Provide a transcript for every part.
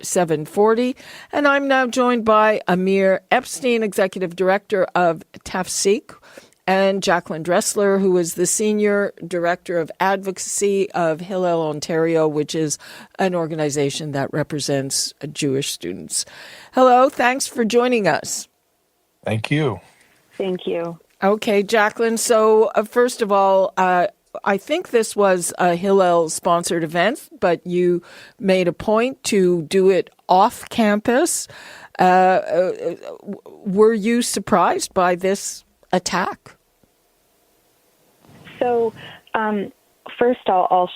740. And I'm now joined by Amir Epstein, Executive Director of Tafsik, and Jacqueline Dressler, who is the Senior Director of Advocacy of Hillel, Ontario, which is an organization that represents Jewish students. Hello, thanks for joining us. Thank you. Thank you. Okay, Jacqueline, so first of all, I think this was a Hillel-sponsored event, but you made a point to do it off campus. Were you surprised by this attack? So, first I'll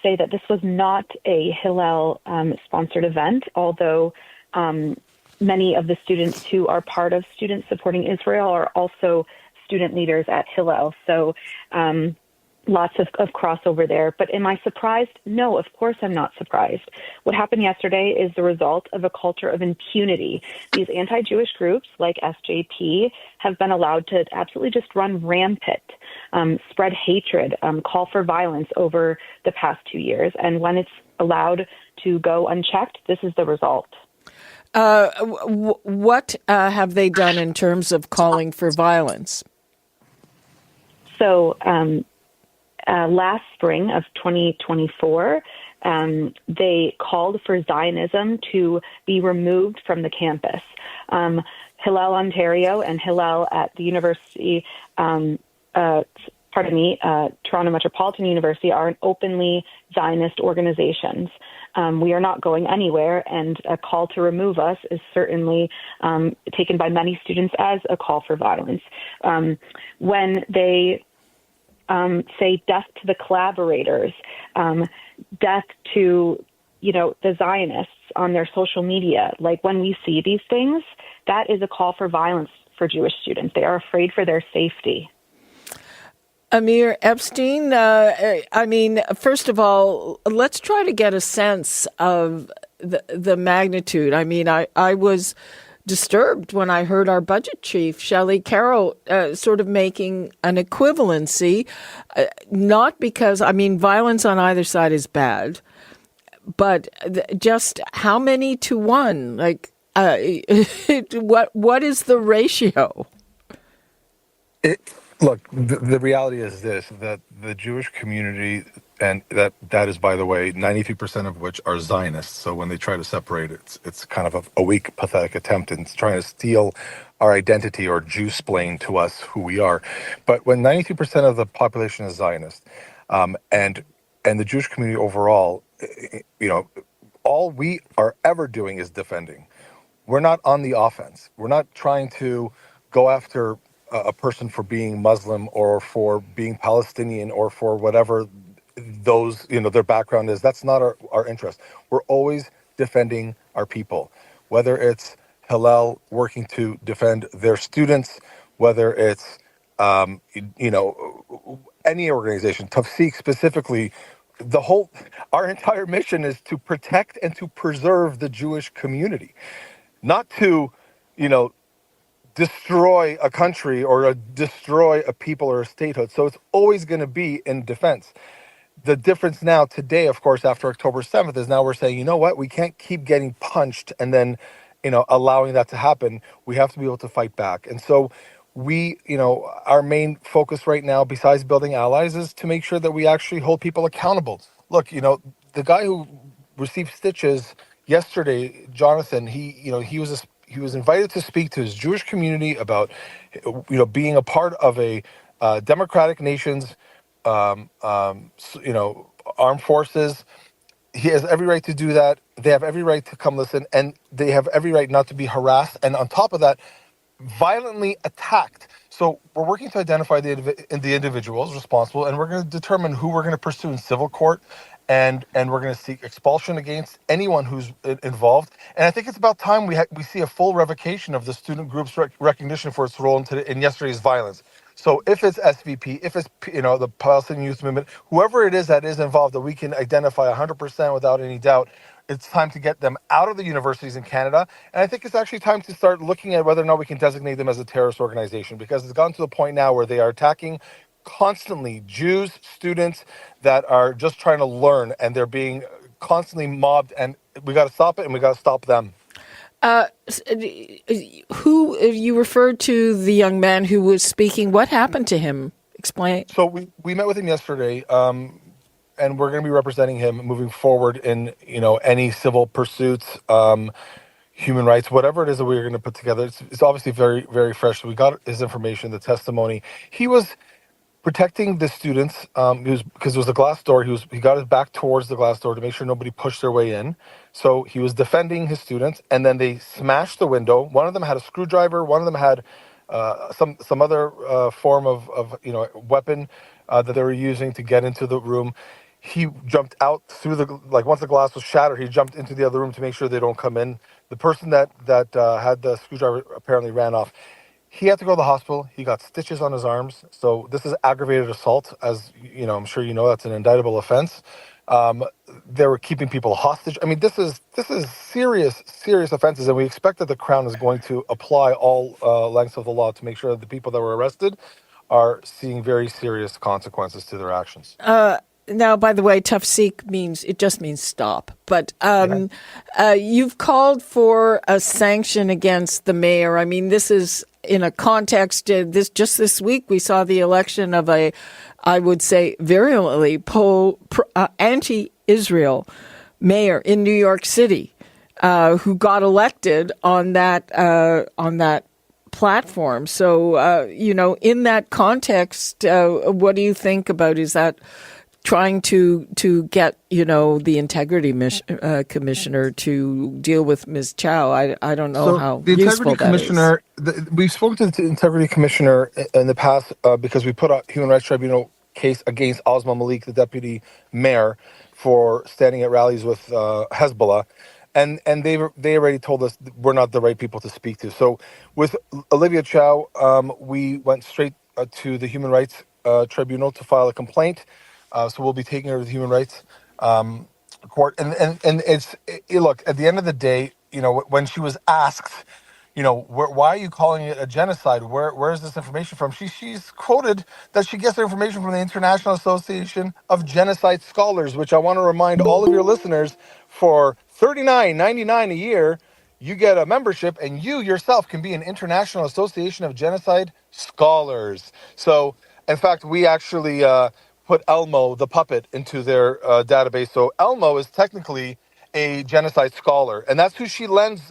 say that this was not a Hillel-sponsored event, although many of the students who are part of Students Supporting Israel are also student leaders at Hillel. So, lots of crossover there. But am I surprised? No, of course I'm not surprised. What happened yesterday is the result of a culture of impunity. These anti-Jewish groups like SJP have been allowed to absolutely just run rampant, spread hatred, call for violence over the past 2 years. And when it's allowed to go unchecked, this is the result. What have they done in terms of calling for violence? So, last spring of 2024, they called for Zionism to be removed from the campus. Hillel, Ontario, and Hillel at the University, Toronto Metropolitan University are an openly Zionist organizations. We are not going anywhere, and a call to remove us is certainly taken by many students as a call for violence. When they say death to the collaborators, death to, the Zionists on their social media. Like when we see these things, that is a call for violence for Jewish students. They are afraid for their safety. Amir Epstein, first of all, let's try to get a sense of the magnitude. I was disturbed when I heard our budget chief, Shelley Carroll, sort of making an equivalency, not because, violence on either side is bad, but just how many to one? What is the ratio? Look, the reality is this, that the Jewish community, and that is, by the way, 93% of which are Zionists. So when they try to separate it, it's kind of a weak, pathetic attempt in trying to steal our identity or Jew-splain to us who we are. But when 92% of the population is Zionist, and the Jewish community overall, all we are ever doing is defending. We're not on the offense. We're not trying to go after a person for being Muslim or for being Palestinian or for whatever those, their background is. That's not our interest. We're always defending our people, whether it's Hillel working to defend their students, whether it's, any organization, Tafsik specifically. Our entire mission is to protect and to preserve the Jewish community, not to, destroy a country or destroy a people or a statehood. So it's always going to be in defense. The difference now today, of course, after October 7th is now we're saying, you know what, we can't keep getting punched and then, allowing that to happen. We have to be able to fight back. And so we, our main focus right now, besides building allies, is to make sure that we actually hold people accountable. Look, the guy who received stitches yesterday, Jonathan, he was invited to speak to his Jewish community about, being a part of a democratic nation's, armed forces. He has every right to do that. They have every right to come listen, and they have every right not to be harassed. And on top of that, violently attacked. So we're working to identify the individuals responsible, and we're going to determine who we're going to pursue in civil court. And we're going to seek expulsion against anyone who's involved. And I think it's about time we see a full revocation of the student group's recognition for its role in yesterday's violence. So if it's SVP, if it's the Palestinian Youth Movement, whoever it is that is involved, that we can identify 100% without any doubt, it's time to get them out of the universities in Canada. And I think it's actually time to start looking at whether or not we can designate them as a terrorist organization, because it's gotten to the point now where they are attacking constantly Jews, students that are just trying to learn, and they're being constantly mobbed and We got to stop it, and we got to stop them. Who you referred to the young man who was speaking? What happened to him? Explain. So we met with him yesterday, and we're going to be representing him moving forward in any civil pursuits, human rights, whatever it is that we're going to put together. It's obviously very, very fresh. So we got his information, the testimony. He was protecting the students because there was a glass door. He got his back towards the glass door to make sure nobody pushed their way in. So he was defending his students, and then they smashed the window. One of them had a screwdriver. One of them had some other form of weapon that they were using to get into the room. He jumped out through once the glass was shattered, he jumped into the other room to make sure they don't come in. The person that had the screwdriver apparently ran off. He had to go to the hospital. He got stitches on his arms. So this is aggravated assault, as I'm sure you know that's an indictable offense. They were keeping people hostage. I mean, this is serious offenses, and we expect that the Crown is going to apply all lengths of the law to make sure that the people that were arrested are seeing very serious consequences to their actions. Now, by the way, Tafsik means stop. But you've called for a sanction against the mayor. I mean, this is in a context. This week we saw the election of I would say, virulently anti-Israel mayor in New York City, who got elected on that platform. So, in that context, what do you think about? Is that trying to get the integrity commissioner to deal with Ms. Chow? I don't know how the useful integrity commissioner. We've spoken to the integrity commissioner in the past because we put a human rights tribunal case against Osman Malik, the deputy mayor, for standing at rallies with Hezbollah. And they already told us we're not the right people to speak to. So with Olivia Chow, we went straight to the Human Rights Tribunal to file a complaint. So we'll be taking her to the Human Rights Court. And look, at the end of the day, when she was asked, why are you calling it a genocide? Where is this information from? She's quoted that she gets her information from the International Association of Genocide Scholars, which I want to remind all of your listeners, for $39.99 a year, you get a membership, and you yourself can be an International Association of Genocide Scholars. So, in fact, we actually put Elmo, the puppet, into their database. So Elmo is technically a genocide scholar, and that's who she lends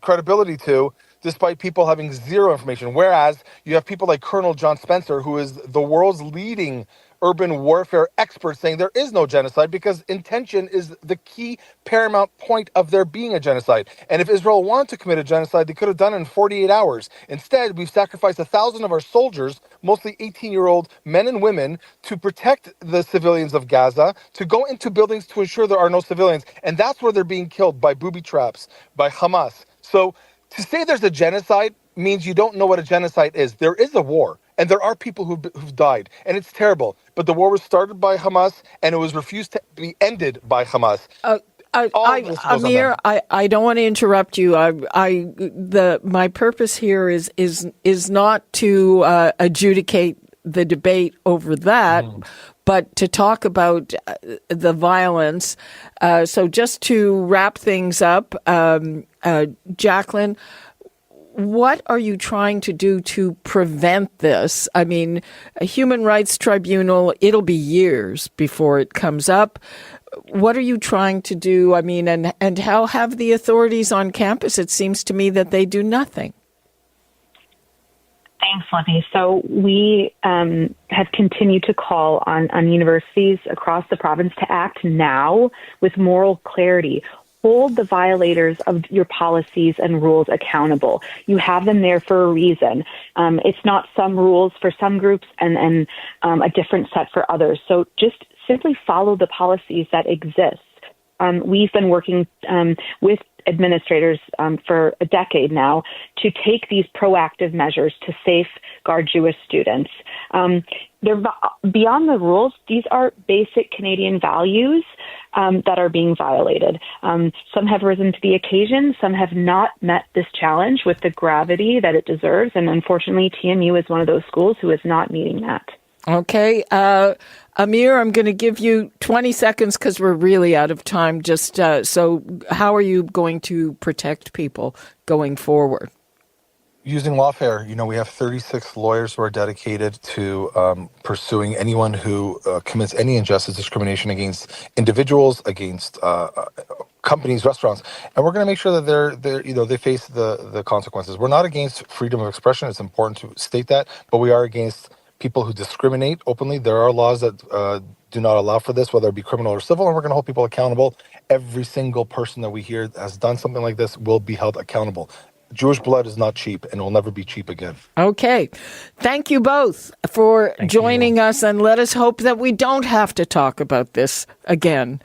credibility to, despite people having zero information. Whereas you have people like Colonel John Spencer, who is the world's leading urban warfare expert, saying there is no genocide because intention is the key paramount point of there being a genocide. And if Israel wanted to commit a genocide, they could have done it in 48 hours. Instead, we've sacrificed 1,000 of our soldiers, mostly 18-year-old men and women, to protect the civilians of Gaza, to go into buildings to ensure there are no civilians. And that's where they're being killed, by booby traps, by Hamas. So to say there's a genocide means you don't know what a genocide is. There is a war, and there are people who've died, and it's terrible. But the war was started by Hamas, and it was refused to be ended by Hamas. Amir, I don't want to interrupt you. My purpose here is not to adjudicate the debate over that, but to talk about the violence. So just to wrap things up, Jacqueline, what are you trying to do to prevent this? I mean, a human rights tribunal, it'll be years before it comes up. What are you trying to do? I mean, and how have the authorities on campus? It seems to me that they do nothing. Thanks, Libby. So we have continued to call on universities across the province to act now with moral clarity. Hold the violators of your policies and rules accountable. You have them there for a reason. It's not some rules for some groups and a different set for others. So just simply follow the policies that exist. We've been working with administrators for a decade now to take these proactive measures to safeguard Jewish students. They're beyond the rules. These are basic Canadian values that are being violated. Some have risen to the occasion. Some have not met this challenge with the gravity that it deserves. And unfortunately, TMU is one of those schools who is not meeting that. Okay. Amir, I'm going to give you 20 seconds because we're really out of time. Just so how are you going to protect people going forward? Using lawfare, we have 36 lawyers who are dedicated to pursuing anyone who commits any injustice, discrimination against individuals, against companies, restaurants, and we're going to make sure that they face the consequences. We're not against freedom of expression. It's important to state that, but we are against people who discriminate openly. There are laws that do not allow for this, whether it be criminal or civil, and we're going to hold people accountable. Every single person that we hear has done something like this will be held accountable. Jewish blood is not cheap and will never be cheap again. Okay. Thank you both for Thank joining you. us, and let us hope that we don't have to talk about this again.